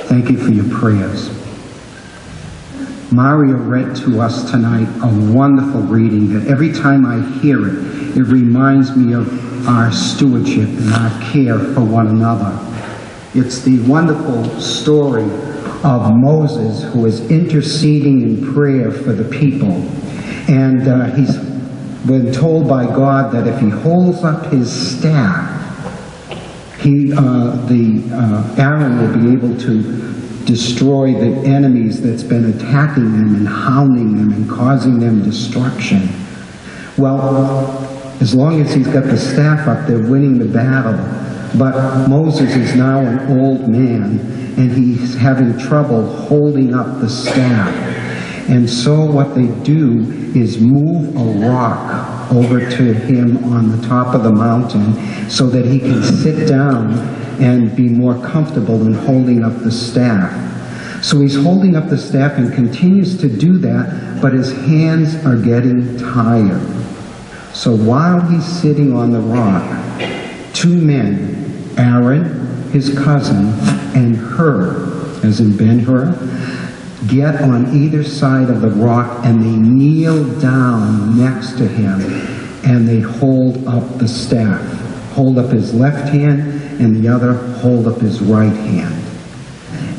Thank you for your prayers. Mario read to us tonight a wonderful reading that every time I hear it, it reminds me of our stewardship and our care for one another. It's the wonderful story of Moses, who is interceding in prayer for the people. And he's been told by God that if he holds up his staff, Aaron will be able to destroy the enemies that's been attacking them and hounding them and causing them destruction. Well, as long as he's got the staff up, they're winning the battle. But Moses is now an old man, and he's having trouble holding up the staff. And so what they do is move a rock over to him on the top of the mountain so that he can sit down and be more comfortable in holding up the staff. So he's holding up the staff and continues to do that, but his hands are getting tired. So while he's sitting on the rock, two men, Aaron, his cousin, and Hur, as in Ben-Hur, get on either side of the rock and they kneel down next to him and they hold up the staff. Hold up his left hand and the other hold up his right hand.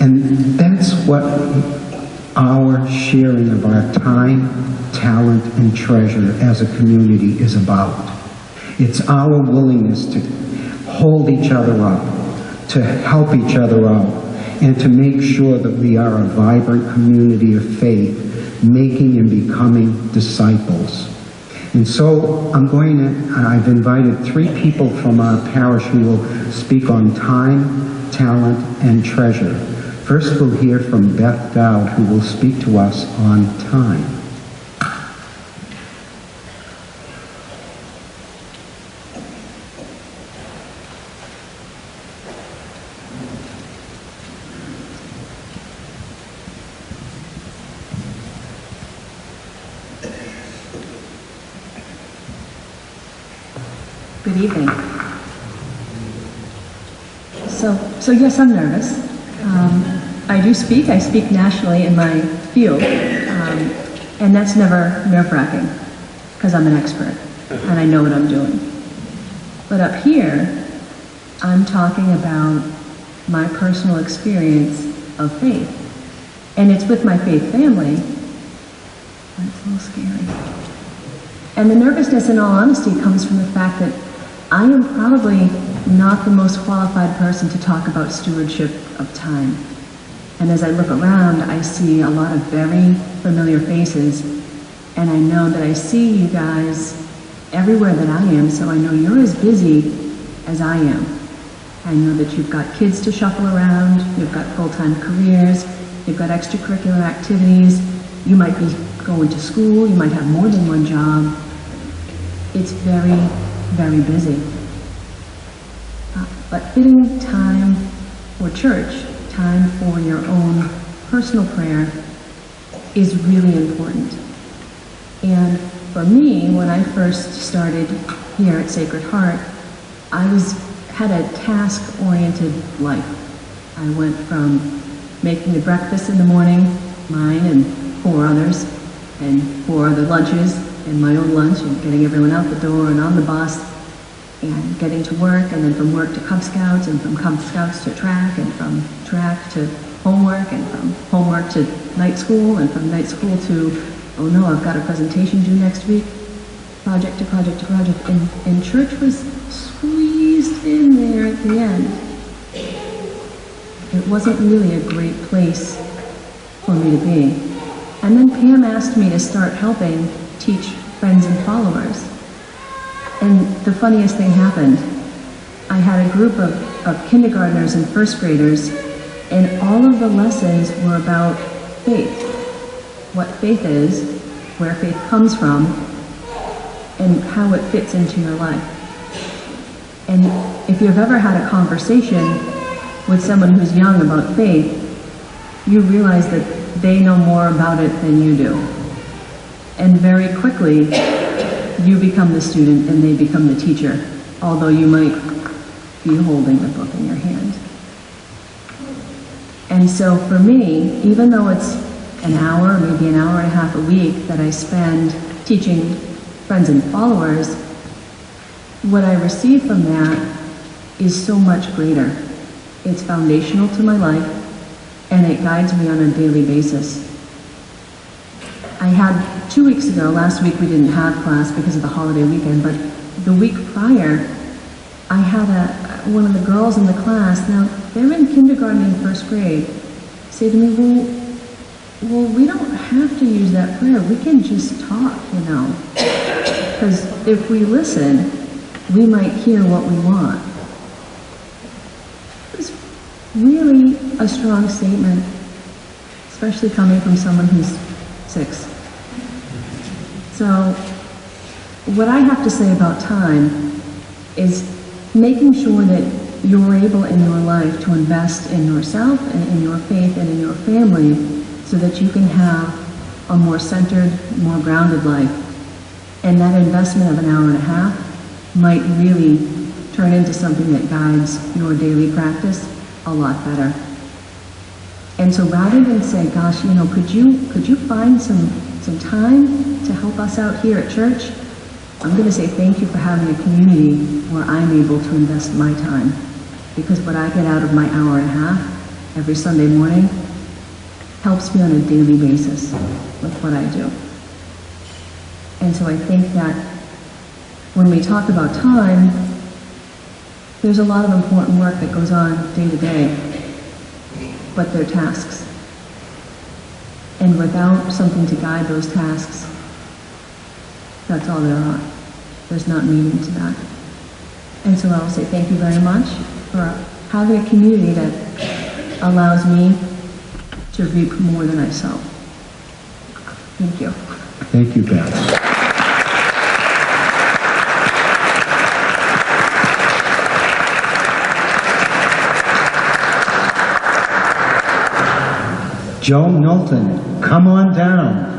And that's what our sharing of our time, talent, and treasure as a community is about. It's our willingness to hold each other up, to help each other out, and to make sure that we are a vibrant community of faith, making and becoming disciples. And so I've invited 3 people from our parish who will speak on time, talent, and treasure. First we'll hear from Beth Dowd, who will speak to us on time. Good evening. So yes, I'm nervous. I do speak. I speak nationally in my field, and that's never nerve-wracking because I'm an expert and I know what I'm doing. But up here, I'm talking about my personal experience of faith, and it's with my faith family. It's a little scary. And the nervousness, in all honesty, comes from the fact that I am probably not the most qualified person to talk about stewardship of time. And as I look around, I see a lot of very familiar faces, and I know that I see you guys everywhere that I am, so I know you're as busy as I am. I know that you've got kids to shuffle around, you've got full-time careers, you've got extracurricular activities, you might be going to school, you might have more than one job. It's very, very busy. But fitting time for church, time for your own personal prayer, is really important. And for me, when I first started here at Sacred Heart, I had a task-oriented life. I went from making the breakfast in the morning, mine and 4 others, and 4 other lunches, and my own lunch, and getting everyone out the door and on the bus, and getting to work, and then from work to Cub Scouts, and from Cub Scouts to track, and from track to homework, and from homework to night school, and from night school to, oh no, I've got a presentation due next week, project to project to project, and church was squeezed in there at the end. It wasn't really a great place for me to be. And then Pam asked me to start helping teach friends and followers. And the funniest thing happened. I had a group of kindergartners and first graders, and all of the lessons were about faith. What faith is, where faith comes from, and how it fits into your life. And if you've ever had a conversation with someone who's young about faith, you realize that they know more about it than you do. And very quickly, you become the student and they become the teacher, although you might be holding the book in your hand. And so for me, even though it's an hour, maybe an hour and a half a week that I spend teaching friends and followers, what I receive from that is so much greater. It's foundational to my life, and it guides me on a daily basis. I had 2 weeks ago, last week we didn't have class because of the holiday weekend, but the week prior, I had one of the girls in the class, now they're in kindergarten and first grade, say to me, well, we don't have to use that prayer, we can just talk, you know. Because if we listen, we might hear what we want. It's really a strong statement, especially coming from someone who's 6. So, what I have to say about time is making sure that you're able in your life to invest in yourself and in your faith and in your family so that you can have a more centered, more grounded life. And that investment of an hour and a half might really turn into something that guides your daily practice a lot better. And so rather than say, gosh, you know, could you find some time to help us out here at church? I'm going to say thank you for having a community where I'm able to invest my time. Because what I get out of my hour and a half every Sunday morning helps me on a daily basis with what I do. And so I think that when we talk about time, there's a lot of important work that goes on day to day, but they're tasks. And without something to guide those tasks, that's all there are. There's not meaning to that. And so I'll say thank you very much for having a community that allows me to reap more than I sow. Thank you. Thank you, Beth. Joe Knowlton, come on down.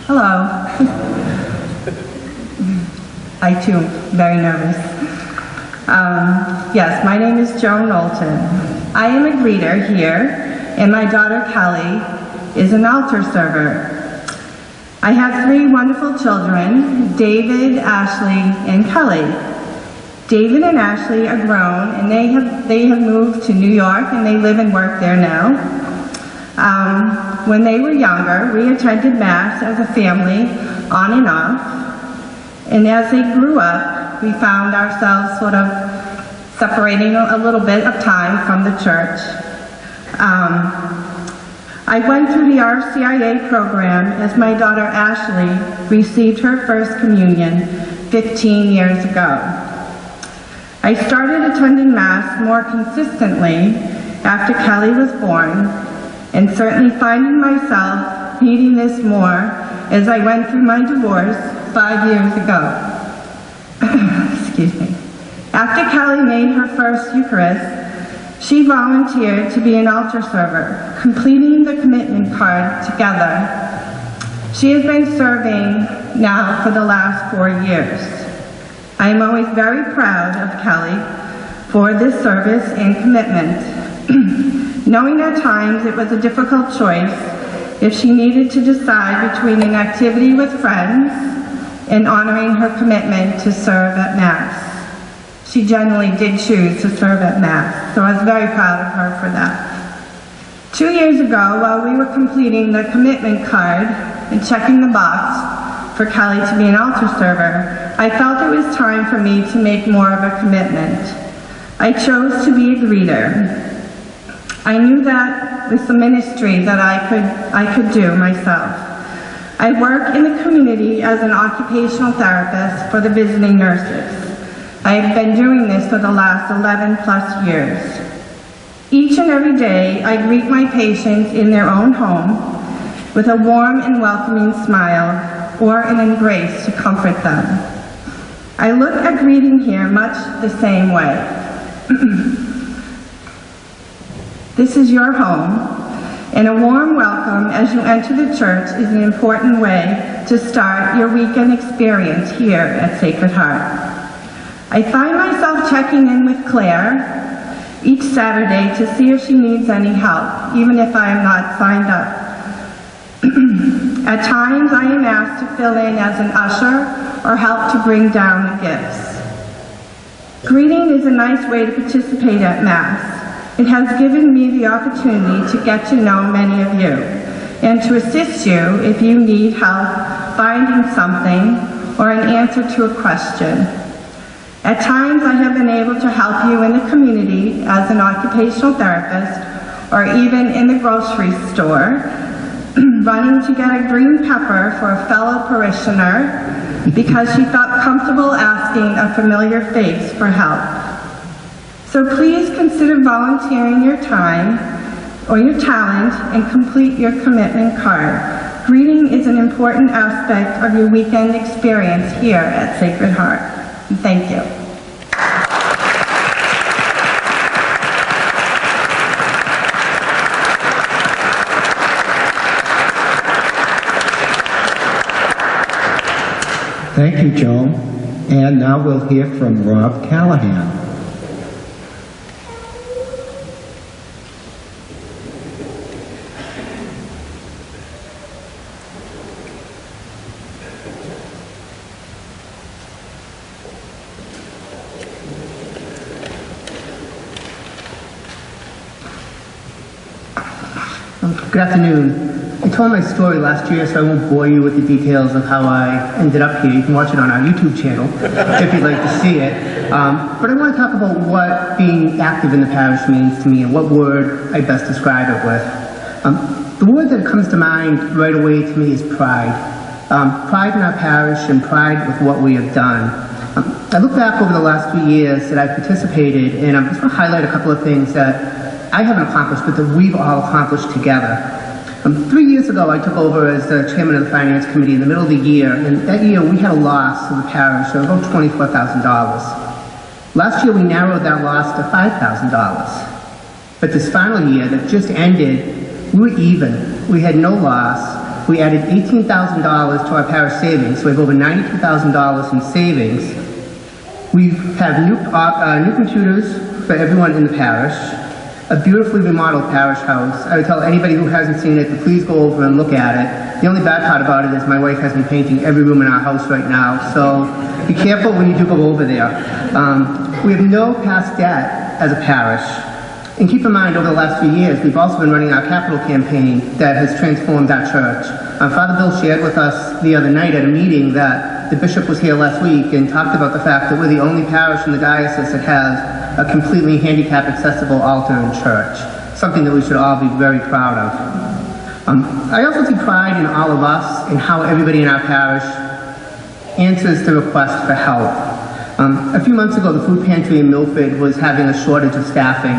Hello. I too am very nervous. Yes, my name is Joe Knowlton. I am a greeter here, and my daughter Kelly is an altar server. I have 3 wonderful children, David, Ashley, and Kelly. David and Ashley are grown, and they have moved to New York, and they live and work there now. When they were younger, we attended Mass as a family, on and off. And as they grew up, we found ourselves sort of separating a little bit of time from the church. I went through the RCIA program as my daughter Ashley received her first communion 15 years ago. I started attending Mass more consistently after Kelly was born, and certainly finding myself needing this more as I went through my divorce 5 years ago. Excuse me. After Kelly made her first Eucharist, she volunteered to be an altar server, completing the commitment card together. She has been serving now for the last 4 years. I am always very proud of Kelly for this service and commitment, knowing at times it was a difficult choice if she needed to decide between an activity with friends and honoring her commitment to serve at Mass. She generally did choose to serve at Mass, so I was very proud of her for that. 2 years ago, while we were completing the commitment card and checking the box for Kelly to be an altar server, I felt it was time for me to make more of a commitment. I chose to be a greeter. I knew that with the ministry that I could do myself. I work in the community as an occupational therapist for the visiting nurses. I have been doing this for the last 11 plus years. Each and every day, I greet my patients in their own home with a warm and welcoming smile or an embrace to comfort them. I look at greeting here much the same way. This is your home, And a warm welcome as you enter the church is an important way to start your weekend experience here at Sacred Heart. I find myself checking in with Claire each Saturday to see if she needs any help, even if I am not signed up. At times, I am asked to fill in as an usher or help to bring down the gifts. Greeting is a nice way to participate at Mass. It has given me the opportunity to get to know many of you and to assist you if you need help finding something or an answer to a question. At times, I have been able to help you in the community as an occupational therapist or even in the grocery store, running to get a green pepper for a fellow parishioner because she felt comfortable asking a familiar face for help. So please consider volunteering your time or your talent and complete your commitment card. Greeting is an important aspect of your weekend experience here at Sacred Heart. Thank you. Thank you, Joan. And now we'll hear from Rob Callahan. Good afternoon. I told my story last year, so I won't bore you with the details of how I ended up here. You can watch it on our YouTube channel if you'd like to see it. But I want to talk about what being active in the parish means to me and what word I best describe it with. The word that comes to mind right away to me is pride. Pride in our parish and pride with what we have done. I look back over the last 3 years that I've participated, and I'm just going to highlight a couple of things that I haven't accomplished, but that we've all accomplished together. 3 years ago, I took over as the chairman of the finance committee in the middle of the year, and that year we had a loss in the parish of about $24,000. Last year we narrowed that loss to $5,000. But this final year that just ended, we were even. We had no loss. We added $18,000 to our parish savings, so we have over $92,000 in savings. We have new computers for everyone in the parish. A beautifully remodeled parish house. I would tell anybody who hasn't seen it to please go over and look at it. The only bad part about it is my wife has been painting every room in our house right now, so be careful when you do go over there. We have no past debt as a parish. And keep in mind, over the last few years, we've also been running our capital campaign that has transformed our church. Father Bill shared with us the other night at a meeting that the bishop was here last week and talked about the fact that we're the only parish in the diocese that has a completely handicap-accessible altar in church, something that we should all be very proud of. I also take pride in all of us and how everybody in our parish answers the request for help. A few months ago, the food pantry in Milford was having a shortage of staffing.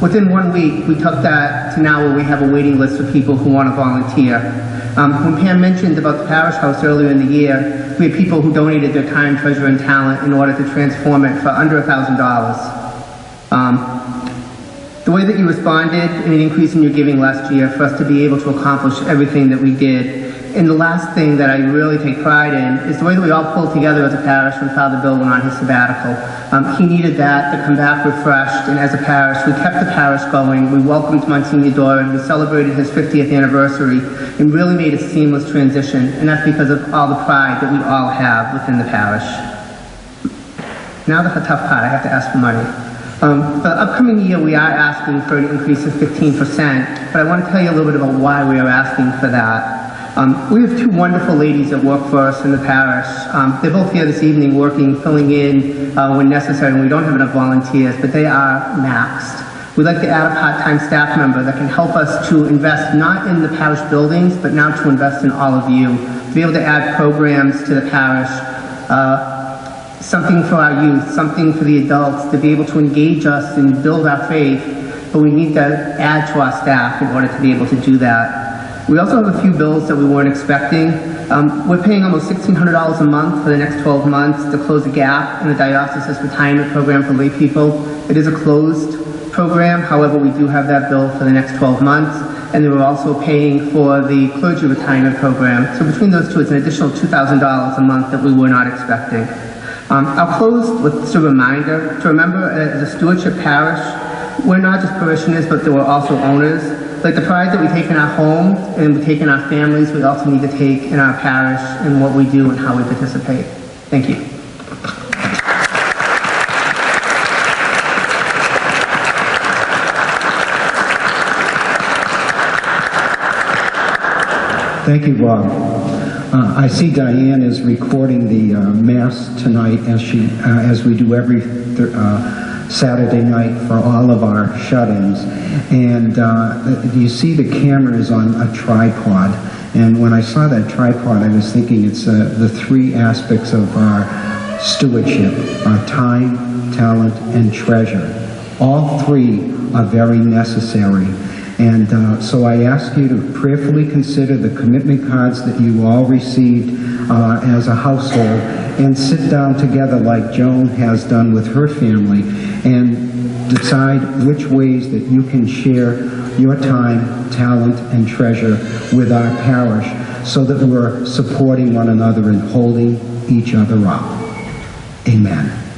Within 1 week, we took that to now where we have a waiting list for people who want to volunteer. When Pam mentioned about the parish house earlier in the year, we had people who donated their time, treasure, and talent in order to transform it for under $1,000. The way that you responded and an increase in your giving last year for us to be able to accomplish everything that we did. And the last thing that I really take pride in is the way that we all pulled together as a parish when Father Bill went on his sabbatical. He needed that to come back refreshed, and as a parish, we kept the parish going. We welcomed Monsignor Doran, we celebrated his 50th anniversary, and really made a seamless transition, and that's because of all the pride that we all have within the parish. Now the tough part, I have to ask for money. For the upcoming year, we are asking for an increase of 15%, but I want to tell you a little bit about why we are asking for that. We have two wonderful ladies that work for us in the parish. They're both here this evening working, filling in when necessary, and we don't have enough volunteers, but they are maxed. We'd like to add a part-time staff member that can help us to invest not in the parish buildings, but now to invest in all of you. To be able to add programs to the parish, something for our youth, something for the adults, to be able to engage us and build our faith, but we need to add to our staff in order to be able to do that. We also have a few bills that we weren't expecting. We're paying almost $1,600 a month for the next 12 months to close a gap in the diocese's retirement program for lay people. It is a closed program, however, we do have that bill for the next 12 months. and they were also paying for the clergy retirement program. So between those two, it's an additional $2,000 a month that we were not expecting. I'll close with just a reminder to remember, as a stewardship parish, we're not just parishioners, but we're also owners. Like the pride that we take in our homes and we take in our families, we also need to take in our parish and what we do and how we participate. Thank you. Thank you, Bob. I see Diane is recording the Mass tonight as we do every Saturday night for all of our shut-ins. And you see the camera is on a tripod. And when I saw that tripod, I was thinking it's the three aspects of our stewardship, our time, talent, and treasure. All three are very necessary. And so I ask you to prayerfully consider the commitment cards that you all received as a household and sit down together like Joan has done with her family and decide which ways that you can share your time, talent, and treasure with our parish so that we're supporting one another and holding each other up. Amen.